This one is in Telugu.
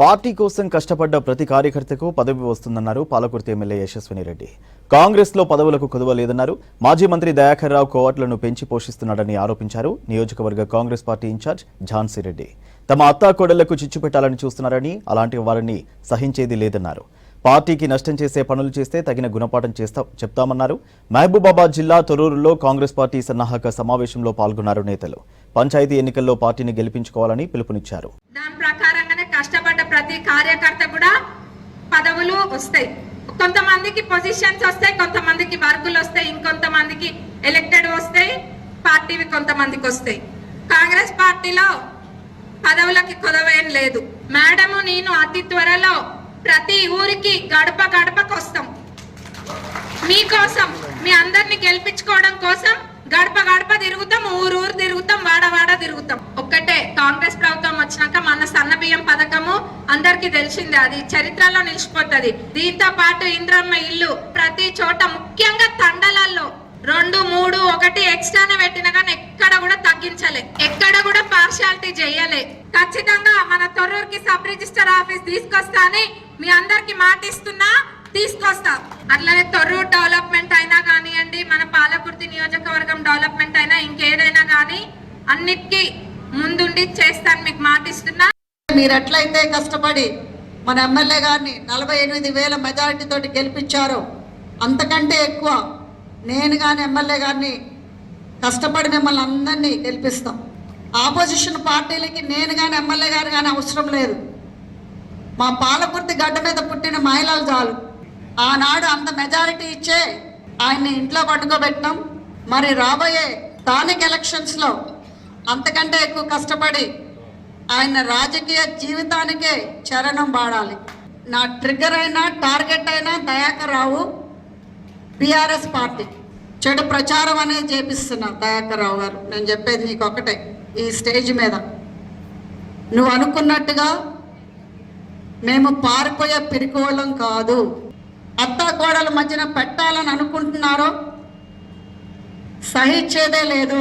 పార్టీ కోసం కష్టపడ్డ ప్రతి కార్యకర్తకు పదవి వస్తుందన్నారు పాలకుర్తి ఎమ్మెల్యే యశస్విని రెడ్డి. కాంగ్రెస్ లో పదవులకు కుదువ లేదన్నారు. మాజీ మంత్రి దయాకర్ రావు కోవట్లను పెంచి పోషిస్తున్నాడని ఆరోపించారు. నియోజకవర్గ కాంగ్రెస్ పార్టీ ఇన్ఛార్జ్ ఝాన్సీ రెడ్డి తమ అత్తాకోడళ్లకు చిచ్చు పెట్టాలని చూస్తున్నారని, అలాంటి వారిని సహించేది లేదన్నారు. పార్టీకి నష్టం చేసే పనులు చేస్తే తగిన గుణపాఠం చెప్తామన్నారు. మహబూబాబాద్ జిల్లా తొర్రూరులో కాంగ్రెస్ పార్టీ సన్నాహక సమావేశంలో పాల్గొన్నారు నేతలు. పంచాయతీ ఎన్నికల్లో పార్టీని గెలిపించుకోవాలని పిలుపునిచ్చారు. దాని ప్రకారంగానే కష్టపడ్డ ప్రతి కార్యకర్త కూడా పదవులు వస్తాయి. కొంతమందికి పొజిషన్స్ వస్తాయి, కొంతమందికి వర్కులు వస్తాయి, ఇంకొంతమందికి ఎలక్టెడ్ వస్తాయి, పార్టీవి కొంతమందికి వస్తాయి. కాంగ్రెస్ పార్టీలో పదవులకి కొదవేం లేదు. మేడము నేను అతి త్వరలో ప్రతి ఊరికి గడప గడపకు వస్తాం. మీకోసం, మీ అందరిని గెలిపించుకోవడం కోసం గడప గడప తిరుగుతాం, ఊరు ఊరు తిరుగుతాం, వాడ వాడ తిరుగుతాం. ఒక్కటే, కాంగ్రెస్ ప్రభుత్వం వచ్చినాక మన సన్న బియ్యం పథకము అందరికి తెలిసిందే, అది చరిత్రలో నిలిచిపోతుంది. దీంతో పాటు ఇంద్రమ్మ ఇల్లు ప్రతి చోట, ముఖ్యంగా తండలలో 2, 3, 1 ఎక్స్ట్రానే పెట్టినా కానీ ఎక్కడ కూడా తగ్గించలే, ఎక్కడ కూడా పార్షియాలిటీ చేయలే. ఖచ్చితంగా మన తొర్రూరుకి సబ్ రిజిస్టర్ ఆఫీస్ తీసుకొస్తా అని మీ అందరికి మాటిస్తున్నా, తీసుకొస్తా. అట్లనే తొర్రూరు డెవలప్మెంట్ అయినా కానివ్వండి, మన పాలకుర్తి నియోజకవర్గం డెవలప్మెంట్ అయినా, ఇంకేదైనా కానీ అన్నిటికీ ముందుండి చేస్తాను, మీకు మాటిస్తున్నా. మీరు ఎట్లయితే కష్టపడి మన ఎమ్మెల్యే గారిని 48,000 మెజారిటీ తోటి గెలిపించారో, అంతకంటే ఎక్కువ నేను కానీ ఎమ్మెల్యే గారిని కష్టపడి మిమ్మల్ని అందరినీ గెలిపిస్తాం. ఆపోజిషన్ పార్టీలకి నేను కానీ ఎమ్మెల్యే గారు కానీ అవసరం లేదు. మా పాలకుర్తి గడ్డ మీద పుట్టిన మహిళలు చాలు. ఆనాడు అంత మెజారిటీ ఇచ్చే ఆయన్ని ఇంట్లో పట్టుకోబెట్టాం. మరి రాబోయే స్థానిక ఎలక్షన్స్లో అంతకంటే ఎక్కువ కష్టపడి ఆయన రాజకీయ జీవితానికే చరణం పాడాలి. నా ట్రిగ్గర్ అయినా టార్గెట్ అయినా దయాకర్ రావు, బీఆర్ఎస్ పార్టీ. చెడు ప్రచారం అనేది చేపిస్తున్నా దయాకర్ రావు గారు. నేను చెప్పేది నీకు ఒకటే, ఈ స్టేజ్ మీద నువ్వు అనుకున్నట్టుగా మేము పారిపోయే పిరికోళ్ళం కాదు. అత్తా కోడల మధ్యన పెట్టాలని అనుకుంటున్నారో సహించేదే లేదు.